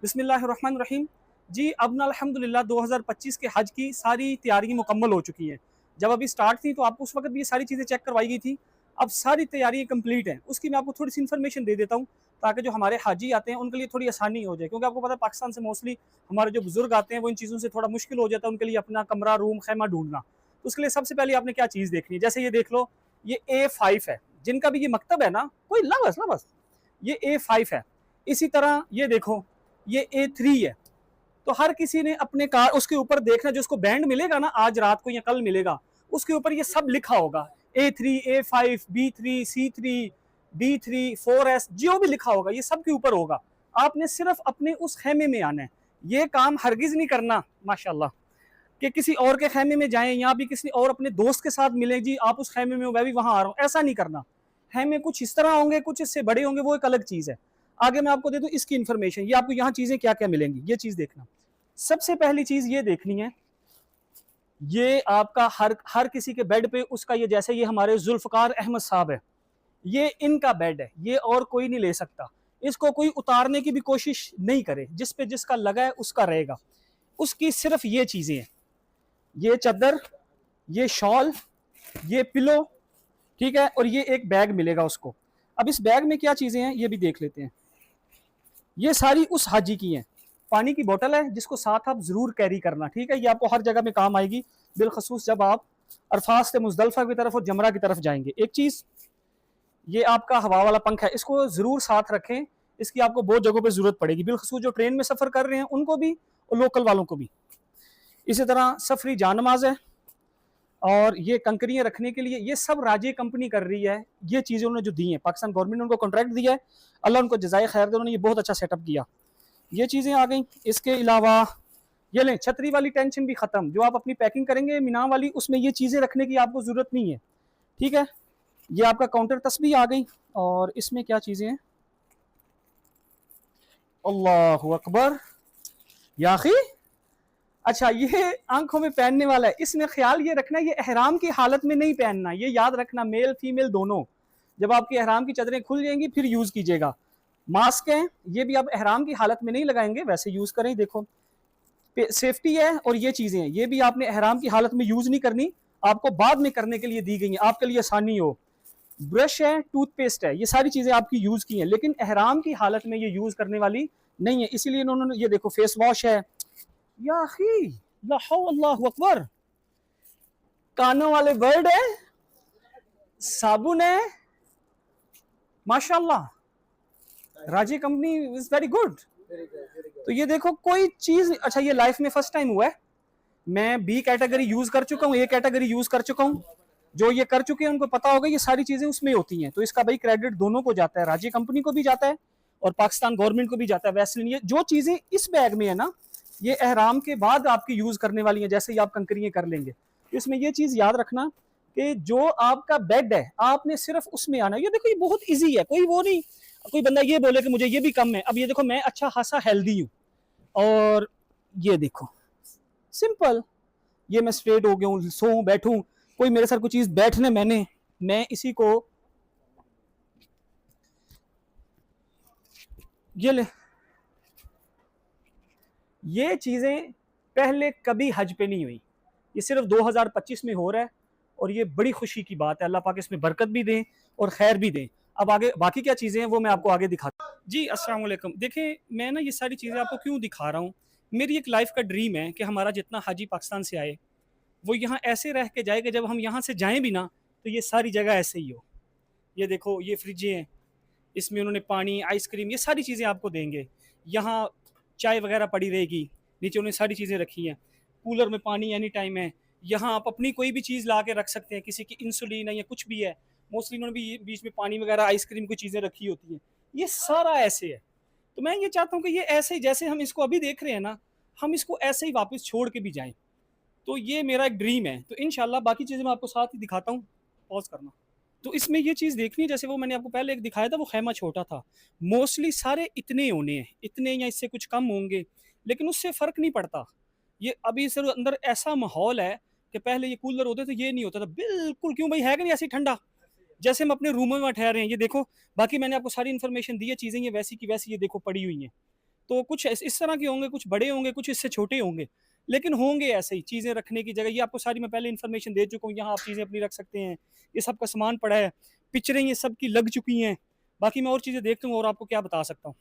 बिस्मिल्लाहिर्रहमानिर्रहीम। जी अब ना अल्हम्दुलिल्लाह 2025 के हज की सारी तैयारी मुकम्मल हो चुकी हैं। जब अभी स्टार्ट थी तो आपको उस वक्त भी ये सारी चीज़ें चेक करवाई गई थी। अब सारी तैयारी कंप्लीट है। उसकी मैं आपको थोड़ी सी इन्फॉर्मेशन दे देता हूँ ताकि जो हमारे हाजी आते हैं उनके लिए थोड़ी आसानी हो जाए, क्योंकि आपको पता है पाकिस्तान से मोस्टली हमारे जो बुजुर्ग आते हैं वो इन चीज़ों से थोड़ा मुश्किल हो जाता है उनके लिए अपना कमरा, रूम, खैमा ढूंढना। तो उसके लिए सबसे पहले आपने क्या चीज़ देखनी है, जैसे ये देख लो, ये A5 है। जिनका भी ये मकतब है ना, कोई ना बस ये A5 है। इसी तरह ये देखो, ये A3 है। तो हर किसी ने अपने कार उसके ऊपर देखना, जो उसको बैंड मिलेगा ना आज रात को या कल मिलेगा, उसके ऊपर ये सब लिखा होगा। A3, A5, B3, C3, D3, 4S, जो भी लिखा होगा ये सब के ऊपर होगा। आपने सिर्फ अपने उस खेमे में आना है। ये काम हरगिज नहीं करना माशाल्लाह कि किसी और के खेमे में जाएं या भी किसी और अपने दोस्त के साथ मिले, जी आप उस खेमे में हो मैं भी वहां आ रहा हूं, ऐसा नहीं करना। खेमे कुछ इस तरह होंगे, कुछ इससे बड़े होंगे, वो एक अलग चीज है। आगे मैं आपको दे दूं इसकी इन्फॉर्मेशन, ये आपको यहाँ चीजें क्या क्या मिलेंगी ये चीज देखना। सबसे पहली चीज ये देखनी है, ये आपका हर किसी के बेड पे उसका, ये जैसे ये हमारे जुल्फकार अहमद साहब है, ये इनका बेड है, ये और कोई नहीं ले सकता। इसको कोई उतारने की भी कोशिश नहीं करे, जिस पे जिसका लगा है उसका रहेगा। उसकी सिर्फ ये चीजें हैं, ये चादर, ये शॉल, ये पिलो, ठीक है, और ये एक बैग मिलेगा उसको। अब इस बैग में क्या चीजें हैं ये भी देख लेते हैं। ये सारी उस हाजी की हैं। पानी की बोतल है जिसको साथ आप जरूर कैरी करना, ठीक है, ये आपको हर जगह में काम आएगी, बिलखसूस जब आप अरफात से मुजदलफा की तरफ और जमरा की तरफ जाएंगे। एक चीज, ये आपका हवा वाला पंखा है, इसको जरूर साथ रखें, इसकी आपको बहुत जगहों पे जरूरत पड़ेगी, बिलखसूस जो ट्रेन में सफर कर रहे हैं उनको भी और लोकल वालों को भी। इसी तरह सफरी जानमाज है, और ये कंकरियां रखने के लिए, ये सब राजे कंपनी कर रही है। ये चीजें उन्होंने जो दी हैं, पाकिस्तान गवर्नमेंट ने उनको कॉन्ट्रैक्ट दिया है, अल्लाह उनको जजाय खैर दे, उन्होंने ये बहुत अच्छा सेटअप किया। ये चीजें आ गई। इसके अलावा ये लें, छतरी वाली टेंशन भी खत्म, जो आप अपनी पैकिंग करेंगे मीना वाली, उसमें ये चीजें रखने की आपको जरूरत नहीं है, ठीक है। ये आपका काउंटर तस्बीह आ गई, और इसमें क्या चीजें हैं, अल्लाह अकबर याखी। अच्छा, ये आंखों में पहनने वाला है, इसमें ख्याल ये रखना ये एहराम की हालत में नहीं पहनना, ये याद रखना, मेल फीमेल दोनों। जब आपकी एहराम की चादरें खुल जाएंगी फिर यूज कीजिएगा। मास्क है, ये भी आप एहराम की हालत में नहीं लगाएंगे, वैसे यूज करें। देखो सेफ्टी है, और ये चीजें हैं ये भी आपने एहराम की हालत में यूज नहीं करनी, आपको बाद में करने के लिए दी गई है, आपके लिए आसानी हो। ब्रश है, टूथपेस्ट है, ये सारी चीजें आपकी यूज की हैं, लेकिन एहराम की हालत में ये यूज करने वाली नहीं है, इसीलिए इन्होंने ये देखो फेस वॉश है, या अल्लाह अकबर, कानों वाले बर्ड है, साबुन है, माशाल्लाह, राजी कंपनी इज वेरी गुड। तो ये देखो कोई चीज, अच्छा ये लाइफ में फर्स्ट टाइम हुआ है, मैं बी कैटेगरी यूज कर चुका हूँ, ए कैटेगरी यूज कर चुका हूँ। जो ये कर चुके हैं उनको पता होगा ये सारी चीजें उसमें होती हैं, तो इसका भाई क्रेडिट दोनों को जाता है, राजी कंपनी को भी जाता है और पाकिस्तान गवर्नमेंट को भी जाता है। वैसे ये जो चीजें इस बैग में है ना, ये एहराम के बाद आपकी यूज करने वाली है, जैसे ही आप कंकरियां कर लेंगे। तो इसमें ये चीज याद रखना कि जो आपका बेड है आपने सिर्फ उसमें आना है। ये देखो ये बहुत इजी है, कोई वो नहीं, कोई बंदा ये बोले कि मुझे ये भी कम है। अब ये देखो मैं अच्छा खासा हेल्दी हूँ, और ये देखो सिंपल, ये मैं स्ट्रेट हो गया हूँ, सो बैठूं, कोई मेरे साथ कोई चीज बैठने मैं इसी को ये ले, ये चीजें पहले कभी हज पे नहीं हुई, ये सिर्फ 2025 में हो रहा है, और ये बड़ी खुशी की बात है। अल्लाह पाक इसमें बरकत भी दें और खैर भी दें। अब आगे बाकी क्या चीजें हैं वो मैं आपको आगे दिखाता हूँ। जी अस्सलाम वालेकुम। देखें मैं ना ये सारी चीजें आपको क्यों दिखा रहा हूँ, मेरी एक लाइफ का ड्रीम है कि हमारा जितना हाजी पाकिस्तान से आए वो यहाँ ऐसे रह के जाए कि जब हम यहाँ से जाएं भी ना तो ये सारी जगह ऐसे ही हो। ये देखो ये फ्रिजें हैं, इसमें उन्होंने पानी, आइसक्रीम, ये सारी चीज़ें आपको देंगे। यहाँ चाय वगैरह पड़ी रहेगी, नीचे उन्होंने सारी चीज़ें रखी हैं। कूलर में पानी एनी टाइम है। यहाँ आप अपनी कोई भी चीज़ ला के रख सकते हैं, किसी की इंसुलिन है या कुछ भी है, मोस्टली इन्होंने भी बीच में पानी वगैरह, आइसक्रीम की चीज़ें रखी होती हैं। ये सारा ऐसे है। तो मैं ये चाहता हूँ कि ये ऐसे ही जैसे हम इसको अभी देख रहे हैं ना, हम इसको ऐसे ही वापस छोड़ के भी जाएं। तो ये मेरा एक ड्रीम है। तो इंशाल्लाह बाकी चीज़ें मैं आपको साथ ही दिखाता हूँ, पॉज करना। तो इसमें ये चीज़ देखनी है, जैसे वो मैंने आपको पहले एक दिखाया था, वो खेमा छोटा था, मोस्टली सारे इतने होने हैं, इतने या इससे कुछ कम होंगे, लेकिन उससे फ़र्क नहीं पड़ता। ये अभी सर अंदर ऐसा माहौल है कि पहले ये कूलर होते थे, ये नहीं होता था बिल्कुल। क्यों भाई, है कि नहीं ऐसी ठंडा, जैसे हम अपने रूमों में ठहरे हैं। ये देखो, बाकी मैंने आपको सारी इन्फॉर्मेशन दी है, चीज़ें ये वैसी की वैसी ये देखो पड़ी हुई हैं। तो कुछ इस तरह के होंगे, कुछ बड़े होंगे, कुछ इससे छोटे होंगे, लेकिन होंगे ऐसे ही चीज़ें रखने की जगह। ये आपको सारी मैं पहले इन्फॉर्मेशन दे चुका हूँ, यहाँ आप चीज़ें अपनी रख सकते हैं, ये सब का सामान पड़ा है, पिक्चरें ये सब की लग चुकी हैं। बाकी मैं और चीज़ें देखता हूँ और आपको क्या बता सकता हूँ।